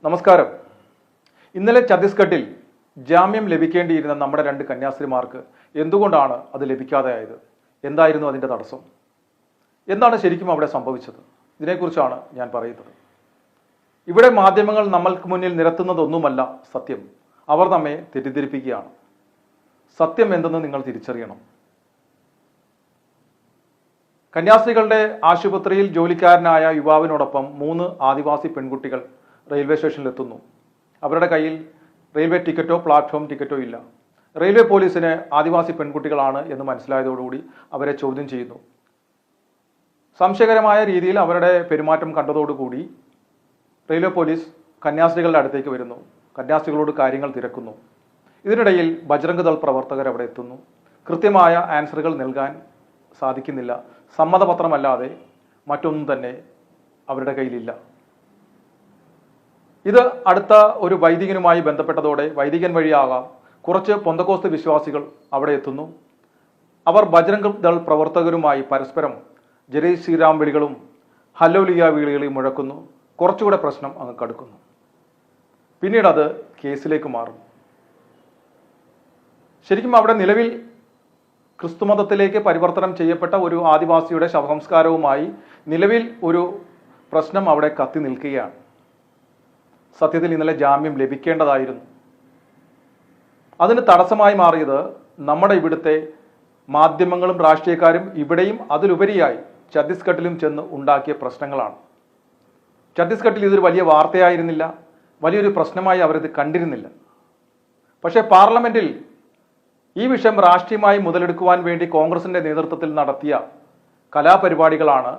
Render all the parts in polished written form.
നമസ്കാരം. ഇന്നലെ ഛത്തീസ്ഗഡിൽ ജാമ്യം ലഭിക്കേണ്ടിയിരുന്ന നമ്മുടെ രണ്ട് കന്യാസ്ത്രീമാർക്ക് എന്തുകൊണ്ടാണ് അത് ലഭിക്കാതെയായത്? എന്തായിരുന്നു അതിൻ്റെ തടസ്സം? എന്താണ് ശരിക്കും അവിടെ സംഭവിച്ചത്? ഇതിനെക്കുറിച്ചാണ് ഞാൻ പറയുന്നത്. ഇവിടെ മാധ്യമങ്ങൾ നമ്മൾക്ക് മുന്നിൽ നിരത്തുന്നതൊന്നുമല്ല സത്യം. അവർ നമ്മെ തെറ്റിദ്ധരിപ്പിക്കുകയാണ്. സത്യം എന്തെന്ന് നിങ്ങൾ തിരിച്ചറിയണം. കന്യാസ്ത്രീകളുടെ ആശുപത്രിയിൽ ജോലിക്കാരനായ യുവാവിനോടൊപ്പം 3 ആദിവാസി പെൺകുട്ടികൾ റെയിൽവേ സ്റ്റേഷനിലെത്തുന്നു. അവരുടെ കയ്യിൽ റെയിൽവേ ടിക്കറ്റോ പ്ലാറ്റ്ഫോം ടിക്കറ്റോ ഇല്ല. റെയിൽവേ പോലീസിന് ആദിവാസി പെൺകുട്ടികളാണ് എന്ന് മനസ്സിലായതോടുകൂടി അവരെ ചോദ്യം ചെയ്യുന്നു. സംശയകരമായ രീതിയിൽ അവരുടെ പെരുമാറ്റം കണ്ടതോടുകൂടി റെയിൽവേ പോലീസ് കന്യാസ്ത്രീകളുടെ അടുത്തേക്ക് വരുന്നു. കന്യാസ്ത്രീകളോട് കാര്യങ്ങൾ തിരക്കുന്നു. ഇതിനിടയിൽ ബജ്രംഗ് ദൾ പ്രവർത്തകർ അവിടെ എത്തുന്നു. കൃത്യമായ ആൻസറുകൾ നൽകാൻ സാധിക്കുന്നില്ല. സമ്മതപത്രമല്ലാതെ മറ്റൊന്നും തന്നെ അവരുടെ കയ്യിലില്ല. ഇത് അടുത്ത ഒരു വൈദികനുമായി ബന്ധപ്പെട്ടതോടെ വൈദികൻ വഴിയാകാം കുറച്ച് പെന്തക്കോസ്ത് വിശ്വാസികൾ അവിടെ എത്തുന്നു. അവർ ബജ്രംഗ് ദൾ പ്രവർത്തകരുമായി പരസ്പരം ജയ് ശ്രീറാം വിളികളും ഹല്ലേലൂയ വിളികളും മുഴക്കുന്നു. കുറച്ചുകൂടെ പ്രശ്നം അങ്ങ് കടുക്കുന്നു. പിന്നീട് അത് കേസിലേക്ക് മാറും. ശരിക്കും അവിടെ നിലവിൽ ക്രിസ്തുമതത്തിലേക്ക് പരിവർത്തനം ചെയ്യപ്പെട്ട ഒരു ആദിവാസിയുടെ ശവസംസ്കാരവുമായി നിലവിൽ ഒരു പ്രശ്നം അവിടെ കത്തി നിൽക്കുകയാണ്. സത്യത്തിൽ ഇന്നലെ ജാമ്യം ലഭിക്കേണ്ടതായിരുന്നു. അതിന് തടസ്സമായി മാറിയത് നമ്മുടെ ഇവിടുത്തെ മാധ്യമങ്ങളും രാഷ്ട്രീയക്കാരും ഇവിടെയും അതിലുപരിയായി ഛത്തീസ്ഗഡിലും ചെന്ന് ഉണ്ടാക്കിയ പ്രശ്നങ്ങളാണ്. ഛത്തീസ്ഗഡിൽ ഇതൊരു വലിയ വാർത്തയായിരുന്നില്ല, വലിയൊരു പ്രശ്നമായി അവരിത് കണ്ടിരുന്നില്ല. പക്ഷേ പാർലമെന്റിൽ ഈ വിഷയം രാഷ്ട്രീയമായി മുതലെടുക്കുവാൻ വേണ്ടി കോൺഗ്രസിന്റെ നേതൃത്വത്തിൽ നടത്തിയ കലാപരിപാടികളാണ്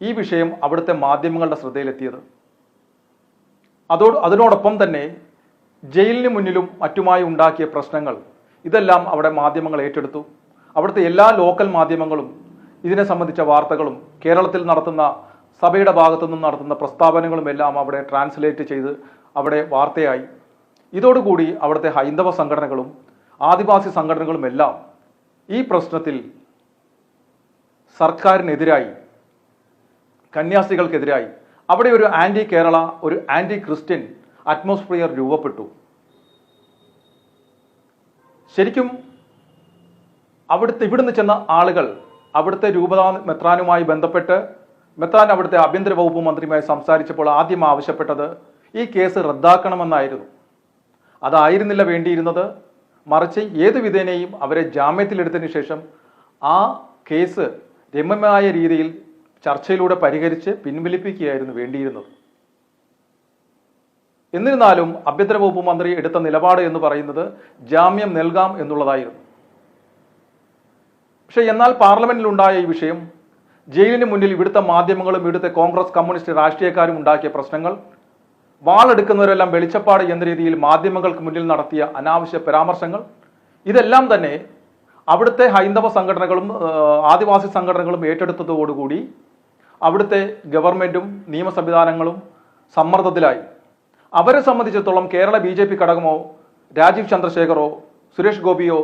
ഈ വിഷയം അവിടുത്തെ മാധ്യമങ്ങളുടെ ശ്രദ്ധയിലെത്തിയത്. അതിനോടൊപ്പം തന്നെ ജയിലിന് മുന്നിലും മറ്റുമായി ഉണ്ടാക്കിയ പ്രശ്നങ്ങൾ ഇതെല്ലാം അവിടെ മാധ്യമങ്ങൾ ഏറ്റെടുത്തു. അവിടുത്തെ എല്ലാ ലോക്കൽ മാധ്യമങ്ങളും ഇതിനെ സംബന്ധിച്ച വാർത്തകളും കേരളത്തിൽ നടത്തുന്ന സഭയുടെ ഭാഗത്തു നിന്നും നടത്തുന്ന പ്രസ്താവനകളും എല്ലാം അവിടെ ട്രാൻസ്ലേറ്റ് ചെയ്ത് അവിടെ വാർത്തയായി. ഇതോടുകൂടി അവിടുത്തെ ഹൈന്ദവ സംഘടനകളും ആദിവാസി സംഘടനകളും എല്ലാം ഈ പ്രശ്നത്തിൽ സർക്കാരിനെതിരായി, കന്യാസ്ത്രീകൾക്കെതിരായി അവിടെ ഒരു ആന്റി കേരള, ഒരു ആന്റി ക്രിസ്ത്യൻ അറ്റ്മോസ്ഫിയർ രൂപപ്പെട്ടു. ശരിക്കും ഇവിടുന്ന് ചെന്ന ആളുകൾ അവിടുത്തെ രൂപതാ മെത്രാനുമായി ബന്ധപ്പെട്ട് മെത്രാൻ അവിടുത്തെ ആഭ്യന്തര വകുപ്പ് മന്ത്രിയുമായി സംസാരിച്ചപ്പോൾ ആദ്യം ആവശ്യപ്പെട്ടത് ഈ കേസ് റദ്ദാക്കണമെന്നായിരുന്നു. അതായിരുന്നില്ല വേണ്ടിയിരുന്നത്. മറിച്ച് ഏതു വിധേനയും അവരെ ജാമ്യത്തിലെടുത്തതിന് ശേഷം ആ കേസ് രമ്യമായ രീതിയിൽ ചർച്ചയിലൂടെ പരിഹരിച്ച് പിൻവലിപ്പിക്കുകയായിരുന്നു വേണ്ടിയിരുന്നത്. എന്നിരുന്നാലും ആഭ്യന്തര വകുപ്പ് മന്ത്രി എടുത്ത നിലപാട് എന്ന് പറയുന്നത് ജാമ്യം നൽകാം എന്നുള്ളതായിരുന്നു. പക്ഷെ എന്നാൽ പാർലമെന്റിലുണ്ടായ ഈ വിഷയം, ജയിലിന് മുന്നിൽ ഇവിടുത്തെ മാധ്യമങ്ങളും ഇവിടുത്തെ കോൺഗ്രസ് കമ്മ്യൂണിസ്റ്റ് രാഷ്ട്രീയക്കാരും ഉണ്ടാക്കിയ പ്രശ്നങ്ങൾ, വാളെടുക്കുന്നവരെല്ലാം വെളിച്ചപ്പാട് എന്ന രീതിയിൽ മാധ്യമങ്ങൾക്ക് മുന്നിൽ നടത്തിയ അനാവശ്യ പരാമർശങ്ങൾ, ഇതെല്ലാം തന്നെ അവിടുത്തെ ഹൈന്ദവ സംഘടനകളും ആദിവാസി സംഘടനകളും ഏറ്റെടുത്തതോടുകൂടി അവിടുത്തെ ഗവൺമെന്റും നിയമ സംവിധാനങ്ങളും സമ്മർദ്ദത്തിലായി. അവരെ സംബന്ധിച്ചിടത്തോളം കേരള BJP ഘടകമോ രാജീവ് ചന്ദ്രശേഖറോ സുരേഷ് ഗോപിയോ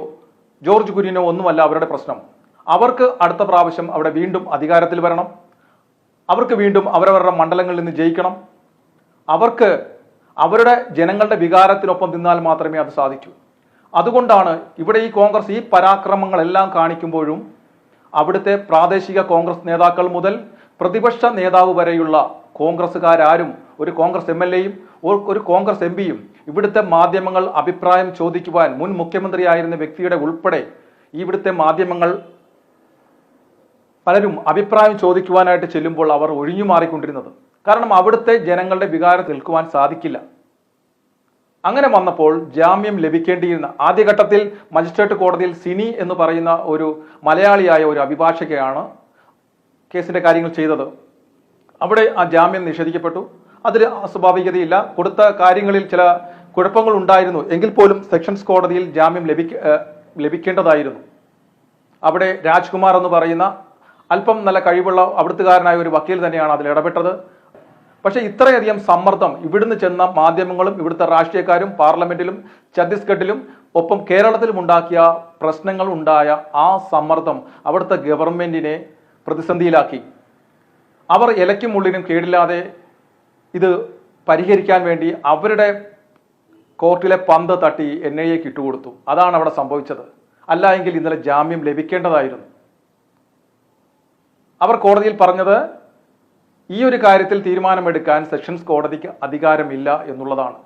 ജോർജ് കുര്യനോ ഒന്നുമല്ല അവരുടെ പ്രശ്നം. അവർക്ക് അടുത്ത പ്രാവശ്യം അവിടെ വീണ്ടും അധികാരത്തിൽ വരണം. അവർക്ക് വീണ്ടും അവരവരുടെ മണ്ഡലങ്ങളിൽ നിന്ന് ജയിക്കണം. അവർക്ക് അവരുടെ ജനങ്ങളുടെ വികാരത്തിനൊപ്പം നിന്നാൽ മാത്രമേ അത് സാധിക്കൂ. അതുകൊണ്ടാണ് ഇവിടെ ഈ കോൺഗ്രസ് ഈ പരാക്രമങ്ങളെല്ലാം കാണിക്കുമ്പോഴും അവിടുത്തെ പ്രാദേശിക കോൺഗ്രസ് നേതാക്കൾ മുതൽ പ്രതിപക്ഷ നേതാവ് വരെയുള്ള കോൺഗ്രസ്സുകാരും ഒരു കോൺഗ്രസ് MLAയും ഒരു കോൺഗ്രസ് MPയും ഇവിടുത്തെ മാധ്യമങ്ങൾ അഭിപ്രായം ചോദിക്കുവാൻ, മുൻ മുഖ്യമന്ത്രിയായിരുന്ന വ്യക്തിയുടെ ഉൾപ്പെടെ ഇവിടുത്തെ മാധ്യമങ്ങൾ പലരും അഭിപ്രായം ചോദിക്കുവാനായിട്ട് ചെല്ലുമ്പോൾ അവർ ഒഴിഞ്ഞു മാറിക്കൊണ്ടിരുന്നത്. കാരണം അവിടുത്തെ ജനങ്ങളുടെ വികാരം നിൽക്കുവാൻ സാധിക്കില്ല. അങ്ങനെ വന്നപ്പോൾ ജാമ്യം ലഭിക്കേണ്ടിയിരുന്ന ആദ്യഘട്ടത്തിൽ മജിസ്ട്രേറ്റ് കോടതിയിൽ സിനി എന്ന് പറയുന്ന ഒരു മലയാളിയായ ഒരു അഭിഭാഷകയാണ് കേസിന്റെ കാര്യങ്ങൾ ചെയ്തത്. അവിടെ ആ ജാമ്യം നിഷേധിക്കപ്പെട്ടു. അതിൽ അസ്വാഭാവികതയില്ല. കൊടുത്ത കാര്യങ്ങളിൽ ചില കുഴപ്പങ്ങൾ ഉണ്ടായിരുന്നു. എങ്കിൽ പോലും സെഷൻസ് കോടതിയിൽ ജാമ്യം ലഭിക്കേണ്ടതായിരുന്നു. അവിടെ രാജ്കുമാർ എന്ന് പറയുന്ന അല്പം നല്ല കഴിവുള്ള അവിടുത്തുകാരനായ ഒരു വക്കീൽ തന്നെയാണ് അതിൽ ഇടപെട്ടത്. പക്ഷെ ഇത്രയധികം സമ്മർദ്ദം ഇവിടുന്ന് ചെന്ന മാധ്യമങ്ങളും ഇവിടുത്തെ രാഷ്ട്രീയക്കാരും പാർലമെന്റിലും ഛത്തീസ്ഗഡിലും ഒപ്പം കേരളത്തിലും ഉണ്ടാക്കിയ പ്രശ്നങ്ങൾ ഉണ്ടായ ആ സമ്മർദ്ദം അവിടുത്തെ ഗവൺമെന്റിനെ പ്രതിസന്ധിയിലാക്കി. അവർ ഇലയ്ക്കും ഉള്ളിനും കേടില്ലാതെ ഇത് പരിഹരിക്കാൻ വേണ്ടി അവരുടെ കോർട്ടിലെ പന്ത് തട്ടി NIA ഇട്ടുകൊടുത്തു. അതാണ് അവിടെ സംഭവിച്ചത്. അല്ല എങ്കിൽ ഇന്നലെ ജാമ്യം ലഭിക്കേണ്ടതായിരുന്നു. അവർ കോടതിയിൽ പറഞ്ഞത് ഈ ഒരു കാര്യത്തിൽ തീരുമാനമെടുക്കാൻ സെഷൻസ് കോടതിക്ക് അധികാരമില്ല എന്നുള്ളതാണ്.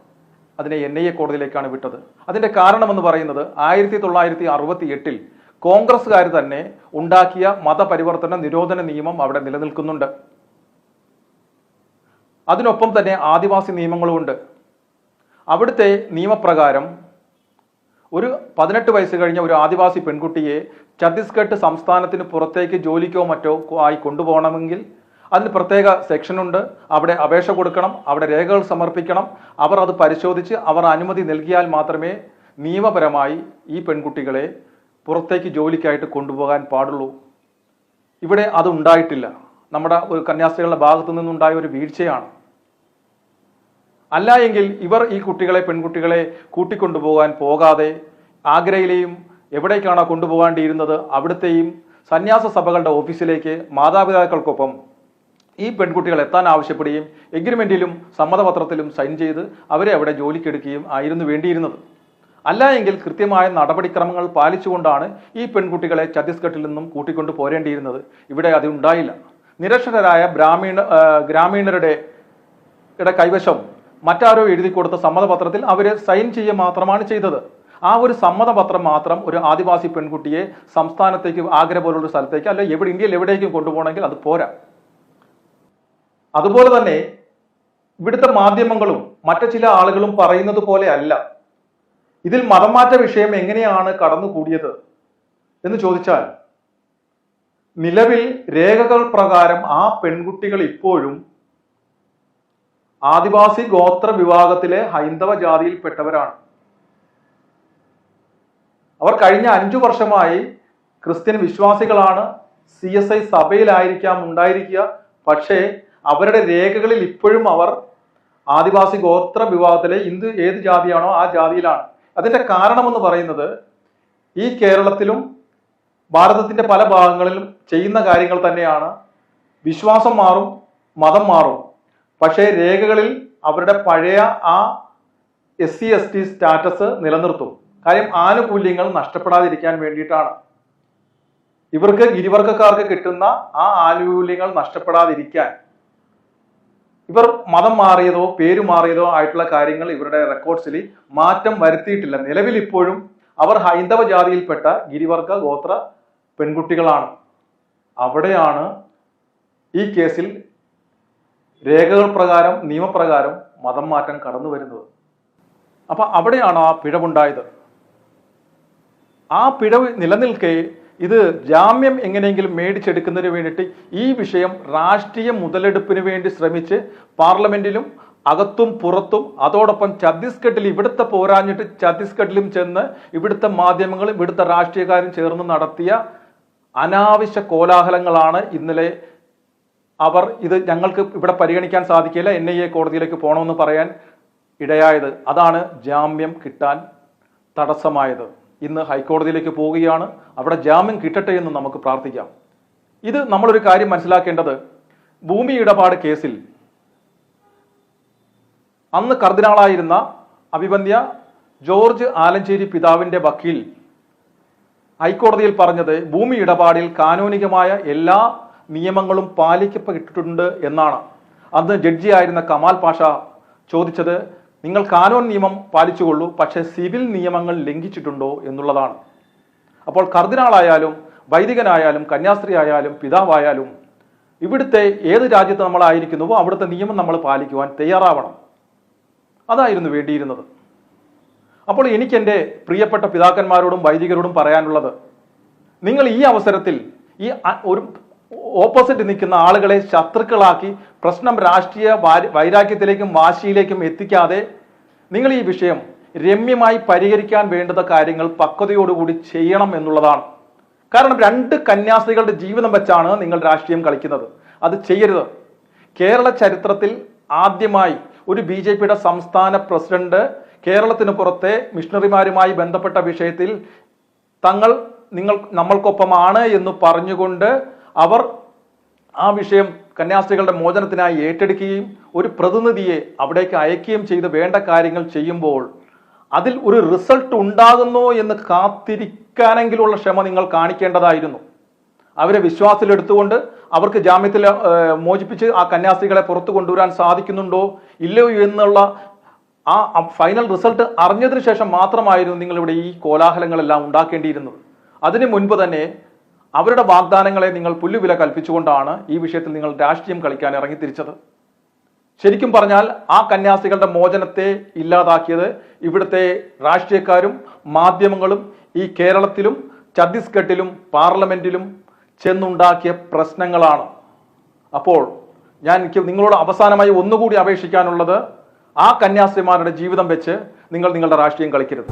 അതിനെ NIA കോടതിയിലേക്കാണ് വിട്ടത്. അതിന്റെ കാരണമെന്ന് പറയുന്നത് 1968 കോൺഗ്രസ്സുകാർ തന്നെ ഉണ്ടാക്കിയ മതപരിവർത്തന നിരോധന നിയമം അവിടെ നിലനിൽക്കുന്നുണ്ട്. അതിനൊപ്പം തന്നെ ആദിവാസി നിയമങ്ങളുമുണ്ട്. അവിടുത്തെ നിയമപ്രകാരം ഒരു 18 വയസ്സ് കഴിഞ്ഞ ഒരു ആദിവാസി പെൺകുട്ടിയെ ഛത്തീസ്ഗഡ് സംസ്ഥാനത്തിന് പുറത്തേക്ക് ജോലിക്കോ മറ്റോ ആയി കൊണ്ടുപോകണമെങ്കിൽ അതിന് പ്രത്യേക സെക്ഷനുണ്ട്. അവിടെ അപേക്ഷ കൊടുക്കണം, അവിടെ രേഖകൾ സമർപ്പിക്കണം. അവർ അത് പരിശോധിച്ച് അവർ അനുമതി നൽകിയാൽ മാത്രമേ നിയമപരമായി ഈ പെൺകുട്ടികളെ പുറത്തേക്ക് ജോലിക്കായിട്ട് കൊണ്ടുപോകാൻ പാടുള്ളൂ. ഇവിടെ അത് ഉണ്ടായിട്ടില്ല. നമ്മുടെ ഒരു കന്യാസ്ത്രീകളുടെ ഭാഗത്തു നിന്നുണ്ടായ ഒരു വീഴ്ചയാണ്. അല്ല എങ്കിൽ ഇവർ ഈ പെൺകുട്ടികളെ കൂട്ടിക്കൊണ്ടുപോകാൻ പോകാതെ ആഗ്രയിലെയും എവിടേക്കാണോ കൊണ്ടുപോകാണ്ടിയിരുന്നത് അവിടുത്തെയും സന്യാസ സഭകളുടെ ഓഫീസിലേക്ക് മാതാപിതാക്കൾക്കൊപ്പം ഈ പെൺകുട്ടികൾ എത്താൻ ആവശ്യപ്പെടുകയും എഗ്രിമെന്റിലും സമ്മതപത്രത്തിലും സൈൻ ചെയ്ത് അവരെ അവിടെ ജോലിക്കെടുക്കുകയും ആയിരുന്നു വേണ്ടിയിരുന്നത്. അല്ല എങ്കിൽ കൃത്യമായ നടപടിക്രമങ്ങൾ പാലിച്ചുകൊണ്ടാണ് ഈ പെൺകുട്ടികളെ ഛത്തീസ്ഗഡിൽ നിന്നും കൂട്ടിക്കൊണ്ടു പോരേണ്ടിയിരുന്നത്. ഇവിടെ അത് ഉണ്ടായില്ല. നിരക്ഷരരായ ഗ്രാമീണരുടെ കൈവശം മറ്റാരോ എഴുതി കൊടുത്ത സമ്മതപത്രത്തിൽ അവര് സൈൻ ചെയ്യുക മാത്രമാണ് ചെയ്തത്. ആ ഒരു സമ്മതപത്രം മാത്രം ഒരു ആദിവാസി പെൺകുട്ടിയെ സംസ്ഥാനത്തേക്ക് ആഗ്ര പോലുള്ള സ്ഥലത്തേക്ക് അല്ല ഇന്ത്യയിൽ എവിടേക്കും കൊണ്ടുപോകണമെങ്കിൽ അത് പോരാ. അതുപോലെ തന്നെ ഇവിടുത്തെ മാധ്യമങ്ങളും മറ്റു ചില ആളുകളും പറയുന്നത് പോലെ അല്ല. ഇതിൽ മതമാറ്റ വിഷയം എങ്ങനെയാണ് കടന്നുകൂടിയത് എന്ന് ചോദിച്ചാൽ നിലവിൽ രേഖകൾ പ്രകാരം ആ പെൺകുട്ടികൾ ഇപ്പോഴും ആദിവാസി ഗോത്ര വിഭാഗത്തിലെ ഹൈന്ദവ ജാതിയിൽപ്പെട്ടവരാണ്. അവർ കഴിഞ്ഞ 5 വർഷമായി ക്രിസ്ത്യൻ വിശ്വാസികളാണ്. CSI സഭയിലായിരിക്കാം ഉണ്ടായിരിക്കുക. പക്ഷേ അവരുടെ രേഖകളിൽ ഇപ്പോഴും അവർ ആദിവാസി ഗോത്ര വിഭാഗത്തിലെ ഏത് ജാതിയാണോ ആ ജാതിയിലാണ്. അതിന്റെ കാരണമെന്ന് പറയുന്നത് ഈ കേരളത്തിലും ഭാരതത്തിന്റെ പല ഭാഗങ്ങളിലും ചെയ്യുന്ന കാര്യങ്ങൾ തന്നെയാണ്. വിശ്വാസം മാറും, മതം മാറും, പക്ഷേ രേഖകളിൽ അവരുടെ പഴയ ആ SC ST സ്റ്റാറ്റസ് നിലനിർത്തും. കാര്യം ആനുകൂല്യങ്ങൾ നഷ്ടപ്പെടാതിരിക്കാൻ വേണ്ടിയിട്ടാണ്. ഇവർക്ക് ഗിരിവർഗക്കാർക്ക് കിട്ടുന്ന ആ ആനുകൂല്യങ്ങൾ നഷ്ടപ്പെടാതിരിക്കാൻ ഇവർ മതം മാറിയതോ പേര് മാറിയതോ ആയിട്ടുള്ള കാര്യങ്ങൾ ഇവരുടെ റെക്കോർഡ്സിൽ മാറ്റം വരുത്തിയിട്ടില്ല. നിലവിൽ ഇപ്പോഴും അവർ ഹൈന്ദവ ജാതിയിൽപ്പെട്ട ഗിരിവർഗ ഗോത്ര പെൺകുട്ടികളാണ്. അവിടെയാണ് ഈ കേസിൽ രേഖകൾ പ്രകാരം നിയമപ്രകാരം മതം മാറ്റം കടന്നു വരുന്നത്. അപ്പൊ അവിടെയാണ് ആ പിഴവുണ്ടായത്. ആ പിഴവ് നിലനിൽക്കെ ഇത് ജാമ്യം എങ്ങനെയെങ്കിലും മേടിച്ചെടുക്കുന്നതിന് വേണ്ടിയിട്ട് ഈ വിഷയം രാഷ്ട്രീയ മുതലെടുപ്പിന് വേണ്ടി ശ്രമിച്ച് പാർലമെന്റിലും അകത്തും പുറത്തും അതോടൊപ്പം ഛത്തീസ്ഗഡിൽ ഇവിടുത്തെ പോരാഞ്ഞിട്ട് ഛത്തീസ്ഗഡിലും ചെന്ന് ഇവിടുത്തെ മാധ്യമങ്ങളും ഇവിടുത്തെ രാഷ്ട്രീയക്കാരും ചേർന്ന് നടത്തിയ അനാവശ്യ കോലാഹലങ്ങളാണ് ഇന്നലെ അവർ ഇത് ഞങ്ങൾക്ക് ഇവിടെ പരിഗണിക്കാൻ സാധിക്കില്ല, NIA കോടതിയിലേക്ക് പോകണമെന്ന് പറയാൻ ഇടയായത്. അതാണ് ജാമ്യം കിട്ടാൻ തടസ്സമായത്. ഇന്ന് ഹൈക്കോടതിയിലേക്ക് പോവുകയാണ്. അവിടെ ജാമ്യം കിട്ടട്ടെ എന്ന് നമുക്ക് പ്രാർത്ഥിക്കാം. ഇത് നമ്മളൊരു കാര്യം മനസ്സിലാക്കേണ്ടത്, ഭൂമി ഇടപാട് കേസിൽ അന്ന് കർദിനാളായിരുന്ന അഭിവന്ദ്യ ജോർജ് ആലഞ്ചേരി പിതാവിന്റെ വക്കീൽ ഹൈക്കോടതിയിൽ പറഞ്ഞത് ഭൂമി ഇടപാടിൽ കാനൂനികമായ എല്ലാ നിയമങ്ങളും പാലിക്കപ്പെട്ടിട്ടുണ്ട് എന്നാണ്. അന്ന് ജഡ്ജിയായിരുന്ന കമാൽ പാഷ ചോദിച്ചത്, നിങ്ങൾ കാനൂൻ നിയമം പാലിച്ചുകൊള്ളൂ, പക്ഷേ സിവിൽ നിയമങ്ങൾ ലംഘിച്ചിട്ടുണ്ടോ എന്നുള്ളതാണ്. അപ്പോൾ കർദിനാളായാലും വൈദികനായാലും കന്യാസ്ത്രീ ആയാലും പിതാവായാലും ഇവിടുത്തെ ഏത് രാജ്യത്ത് നമ്മളായിരിക്കുന്നുവോ അവിടുത്തെ നിയമം നമ്മൾ പാലിക്കുവാൻ തയ്യാറാവണം. അതായിരുന്നു വേണ്ടിയിരുന്നത്. അപ്പോൾ എനിക്ക് എൻ്റെ പ്രിയപ്പെട്ട പിതാക്കന്മാരോടും വൈദികരോടും പറയാനുള്ളത്, നിങ്ങൾ ഈ അവസരത്തിൽ ഈ ഒരു ഓപ്പോസിറ്റ് നിൽക്കുന്ന ആളുകളെ ശത്രുക്കളാക്കി പ്രശ്നം രാഷ്ട്രീയ വൈരാഗ്യത്തിലേക്കും വാശിയിലേക്കും എത്തിക്കാതെ നിങ്ങൾ ഈ വിഷയം രമ്യമായി പരിഹരിക്കാൻ വേണ്ടുന്ന കാര്യങ്ങൾ പക്വതയോടുകൂടി ചെയ്യണം എന്നുള്ളതാണ്. കാരണം 2 കന്യാസ്ത്രീകളുടെ ജീവിതം വെച്ചാണ് നിങ്ങൾ രാഷ്ട്രീയം കളിക്കുന്നത്. അത് ചെയ്യരുത്. കേരള ചരിത്രത്തിൽ ആദ്യമായി ഒരു BJPയുടെ സംസ്ഥാന പ്രസിഡന്റ് കേരളത്തിന് പുറത്തെ മിഷണറിമാരുമായി ബന്ധപ്പെട്ട വിഷയത്തിൽ നമ്മൾക്കൊപ്പമാണ് എന്ന് പറഞ്ഞുകൊണ്ട് അവർ ആ വിഷയം കന്യാസ്ത്രീകളുടെ മോചനത്തിനായി ഏറ്റെടുക്കുകയും ഒരു പ്രതിനിധിയെ അവിടേക്ക് അയക്കുകയും ചെയ്ത് വേണ്ട കാര്യങ്ങൾ ചെയ്യുമ്പോൾ അതിൽ ഒരു റിസൾട്ട് ഉണ്ടാകുന്നോ എന്ന് കാത്തിരിക്കാനെങ്കിലുള്ള ക്ഷമ നിങ്ങൾ കാണിക്കേണ്ടതായിരുന്നു. അവരെ വിശ്വാസത്തിലെടുത്തുകൊണ്ട് അവർക്ക് ജാമ്യത്തിൽ മോചിപ്പിച്ച് ആ കന്യാസ്ത്രീകളെ പുറത്തു കൊണ്ടുവരാൻ സാധിക്കുന്നുണ്ടോ ഇല്ലയോ എന്നുള്ള ആ ഫൈനൽ റിസൾട്ട് അറിഞ്ഞതിന് ശേഷം മാത്രമായിരുന്നു നിങ്ങളിവിടെ ഈ കോലാഹലങ്ങളെല്ലാം ഉണ്ടാക്കേണ്ടിയിരുന്നത്. അതിനു മുൻപ് തന്നെ അവരുടെ വാഗ്ദാനങ്ങളെ നിങ്ങൾ പുല്ലുവില കൽപ്പിച്ചുകൊണ്ടാണ് ഈ വിഷയത്തിൽ നിങ്ങൾ രാഷ്ട്രീയം കളിക്കാൻ ഇറങ്ങിത്തിരിച്ചത്. ശരിക്കും പറഞ്ഞാൽ ആ കന്യാസ്ത്രീകളുടെ മോചനത്തെ ഇല്ലാതാക്കിയത് ഇവിടുത്തെ രാഷ്ട്രീയക്കാരും മാധ്യമങ്ങളും ഈ കേരളത്തിലും ഛത്തീസ്ഗഡിലും പാർലമെന്റിലും ചെന്നുണ്ടാക്കിയ പ്രശ്നങ്ങളാണ്. അപ്പോൾ എനിക്ക് നിങ്ങളോട് അവസാനമായി ഒന്നുകൂടി അപേക്ഷിക്കാനുള്ളത്, ആ കന്യാസ്ത്രീമാരുടെ ജീവിതം വെച്ച് നിങ്ങൾ നിങ്ങളുടെ രാഷ്ട്രീയം കളിക്കരുത്.